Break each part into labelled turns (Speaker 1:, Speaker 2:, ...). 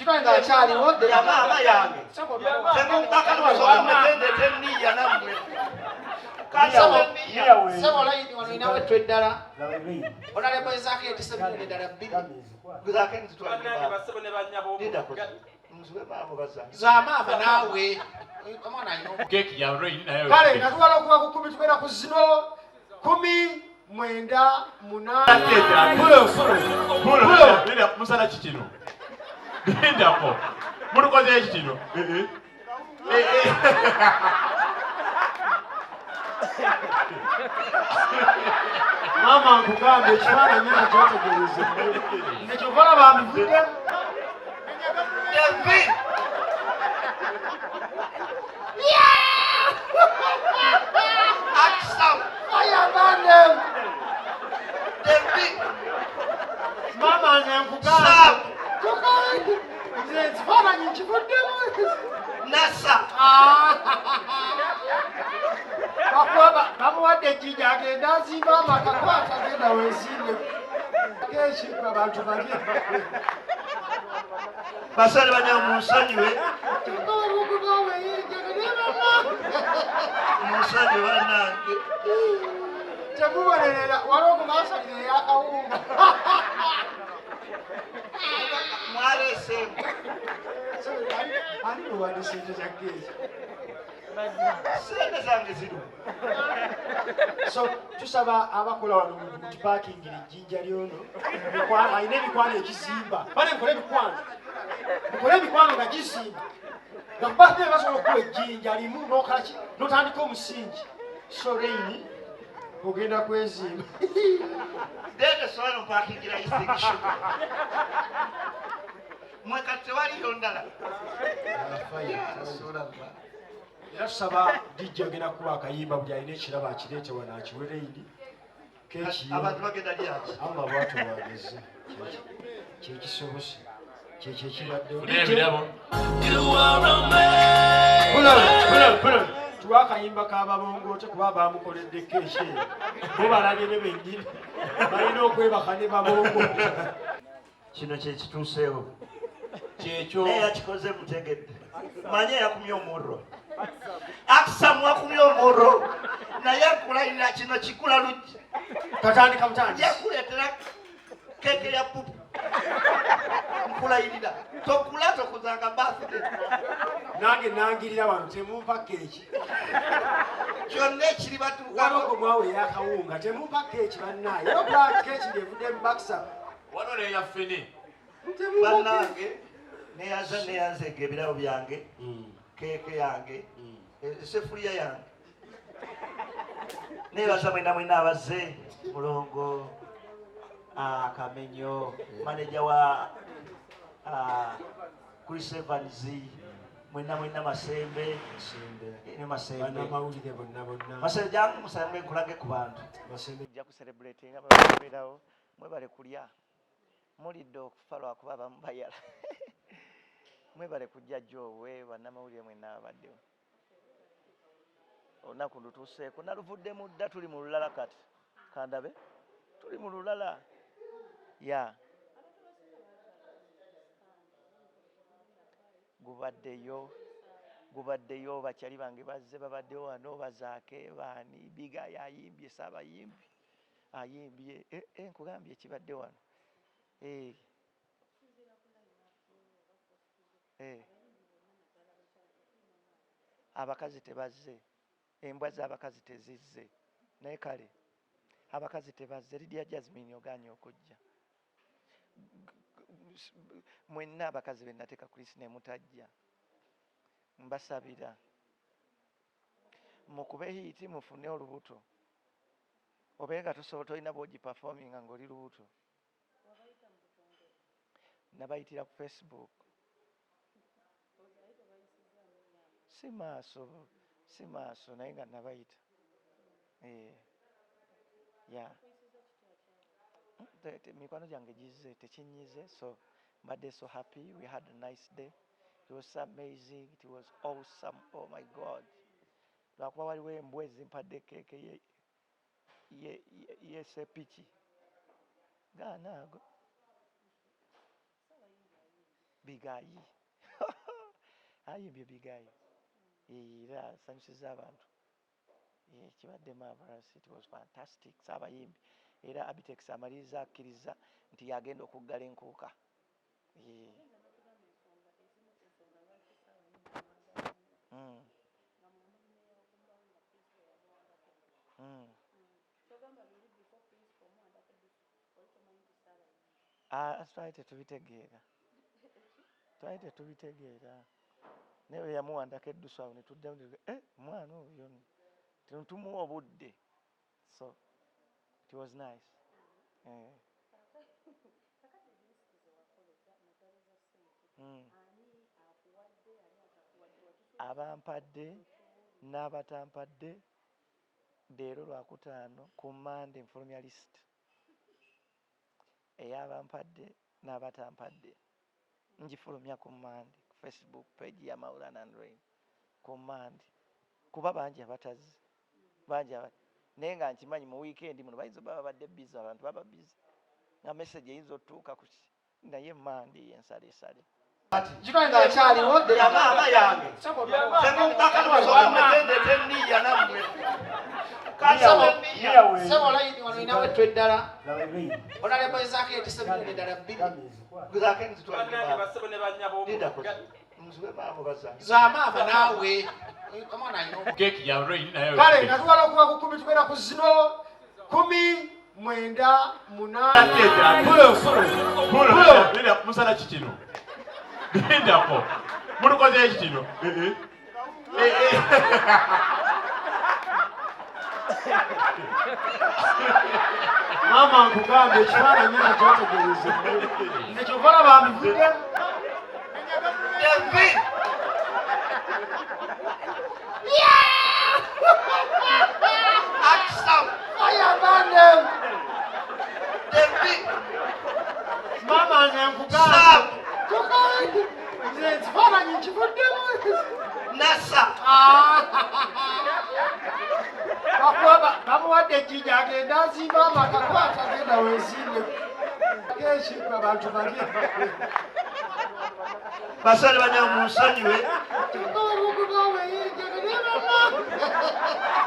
Speaker 1: Kifaananyi ekyaliwo
Speaker 2: ya maama yange temukakanwasobola mutende tenniya nammwe
Speaker 1: sebo layini wano ina wettu eddala onalebo ezaako etise milioni eddala 2 za maama naawe omwana alina kale nga tuwala okuba ku 10 tugenda ku zino 10 9 8
Speaker 3: musala kikino ndako mulukoze ekitino
Speaker 1: mama nkugambe ekifaananyi ekyotegereze nekyovala bambivudde mama nkugambe ekifaananyi nkivuddemu
Speaker 2: nasa
Speaker 1: bamuwadde ejjinja agenda azimba amaka kwata agenda wezimbe kekiko abantu balye
Speaker 2: basale banya munsonyiwe munsonyiwe bannange
Speaker 1: temubonerera waliwo okubasalira eyakawunga
Speaker 2: mwaleesemu
Speaker 1: ani muwadde sente za geezi
Speaker 2: sente zange zino
Speaker 1: so tusaba abakola wano mu kipakingire ejjinja lyono alina emikwano egizimba bale mukole emikwano nga gizimba nga kubate basobola okuwa ejjinja limu nokalaki notandika omusingi so reini ogenda kwezimba
Speaker 2: dede sobola mpakingira isingishuka mwekati tewaliyo ndala
Speaker 1: era tusaba dijja agenda kuba akayimba buli alina ekiraba akireete wano akiwe reini
Speaker 2: abantu bagenda lyaki
Speaker 1: allah bwatu bwageze kyekisobose kyekyo ekibaddewo tuwa akayimba k'ababongote kuba bamukoledde keeki bo balabye ne bennyini balina okwebaka ne babongote
Speaker 2: kino kyekituuseewo
Speaker 3: kyekyo
Speaker 2: naye yakikoze mutegedde manye yakumya omurro akisamwa kumya omurro naye akulayirira kino kikula lujja
Speaker 1: katandika butandisi
Speaker 2: yakuleetera keke ya pupu nkulayirira tokula tokuzanga basite
Speaker 1: nange nangirira wano temumpa keeki
Speaker 2: kyonna ekiri batuuka
Speaker 1: waloko mwawe yakawunga temumpa keeki bannaaye oba keeki ngevudde mu bakisa
Speaker 3: wano neyaffene
Speaker 2: bannange neyanzega ebirabo byange keeke yange esefuliya yange nebaza mwena abazze mulongo kamenyo maneja wa Chris Evans mwena masembe
Speaker 1: banamawulire bonna
Speaker 2: masembe jangu musambe nkulage ku bantu
Speaker 1: masembe
Speaker 2: ja ku celebrating ababeerawo mwebale kulya mulidde okufa lwakuba abamu bayala mwebale kujja jowe bannamawulire mwena abaddewo olunaku lutuuseeko naluvuddemu dda tuli mu lulala kati kandabe tuli mu lulala ya gubaddeyo bakyali bange bazze babaddewo wano bazaake baani biga yayimbye saabayimbi ayimbye nkugambye ekibadde wano abakazi tebazze embwa z'abakazi tezizze naye kale abakazi tebazze Lydia Jasmine oganye okujja mwenna abakazi be nateeka Chris ne mutajja mbasabira mukube hiiti mufune olubuto obenga tolina bwogi performinga ng'oli lubuto nabayitira ku Facebook si maaso naye nga nabayita mikwano gyange gizze tekinyize so mbadde so happy we had a nice day it was so amazing it was awesome oh my god lwakuba waliwo embwa ezimpadde keeke yesepiki gaanaago bigayi ayimbye bigayi era asanyusiza abantu kibadde marvelous, it was fantastic. Saabayimbi era Abitex amaliriza akkiriza nti yagenda okuggala enkuuka. Twali tetubitegeera naye yamuwandako eddusu awo ne tuddamu omwana oyo tumuwa obudde, so it was nice. Abampadde n'abatampadde leero Lwakutaano ku Monday nfulumya list ey'abampadde n'abatampadde ngifulumya ku Monday ku Facebook page ya Maulana and Rain ku Monday kuba bangi abatazi naye nga nkimanyi mu weekend muno bayinza baba badde busy, abantu baba busy nga message eyinza otuuka ku naye Monday ensaleesale
Speaker 1: Jikwenda akyaliwo
Speaker 2: ya maama yange
Speaker 1: Sebo layini wano inawe tweddala onalebo ezaako etisebine ddala bbiri zamaama naawe
Speaker 3: Keki ya Rain nayo.
Speaker 1: kale natuwala okuba ku 10 tugenda ku zino 10 9 8
Speaker 3: Nenda musala kikino. Nendako. Mutukoze ekino.
Speaker 1: Mama nkugambe ekifaananyi nga kyotegereze nekyokola bambivudde mama nenkugambe ekifaananyi nkivuddemu
Speaker 2: nasa
Speaker 1: bamuwadde ejjinja agenda azimba amaka kwata agenda wezimbe kekiko abantu balye
Speaker 2: basale banyama munsonyiwe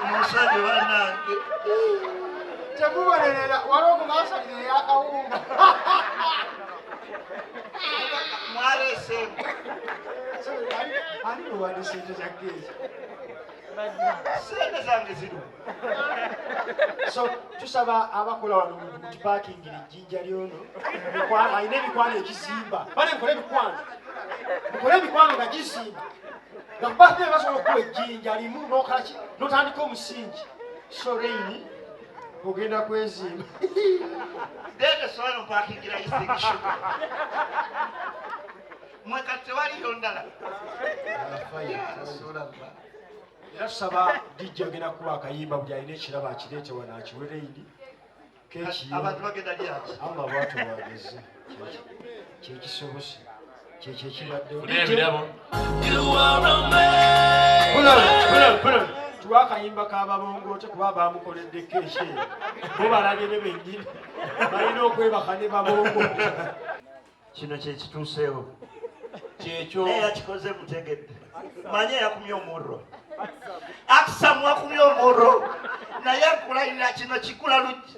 Speaker 2: munsonyiwe bannange
Speaker 1: temubonerera waliwo mumasalire eyakawunga
Speaker 2: mwaleseemu
Speaker 1: ani muwadde sente za keeki
Speaker 2: sente zange ziriwo.
Speaker 1: so tusaba abakola wano mu kipaakingira ejjinja lyono alina emikwano egizimba bale mukole emikwano nga gizimba nga kubadde basobola okuwa ejjinja limu nokaki notandika omusingi so Rain ogenda kwezimba
Speaker 2: Dede sono mpakingira istikisho mweka tewaliyo ndala
Speaker 1: era tusaba DJ ogenda kuba akayimba buli alina ekirabo akireete wano akiwe Rain
Speaker 2: abantu bagenda lyaki
Speaker 1: ama bwatu bageze kyekisobose kyekyo ekibaddewo tuwa akayimba k'ababongoote kuba bamukoledde keeki bo balabye ne bennyini balina okwebaka ne babongoote
Speaker 2: kino kyekituuseewo
Speaker 3: Kyekyo.
Speaker 2: naye yakikoze mutegedde manye yakumya omurro akisamwa kumya omurro naye akulayirira kino kikula luggi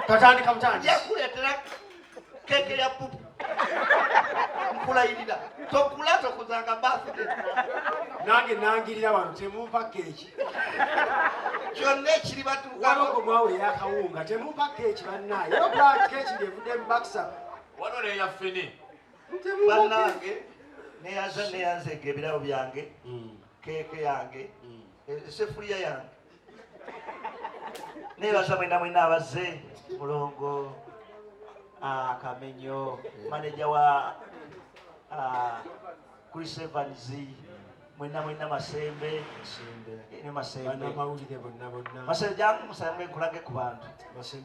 Speaker 1: katandika butandisi
Speaker 2: yakuleetera keke ya pupu nkulayirira tokula tokuzanga birthday
Speaker 1: nange nangirira wano temumpa keeki
Speaker 2: kyonna ekiri batuukako
Speaker 1: walogo mwawe yakawunga temumpa keeki bannaaye oba keeki ngevudde mu bakisa
Speaker 3: Wano ne ya Fene.
Speaker 2: bannange neyanzeega ebirabo byange keeke yange esefuriya yange nebaza mwena abazze mulongo Kamenyo maneja wa Chris Evans mwena Masembe ne Masembe
Speaker 1: bannamawulire bonna
Speaker 2: Masembe jangu musambe kulage ku bantu
Speaker 1: Masembe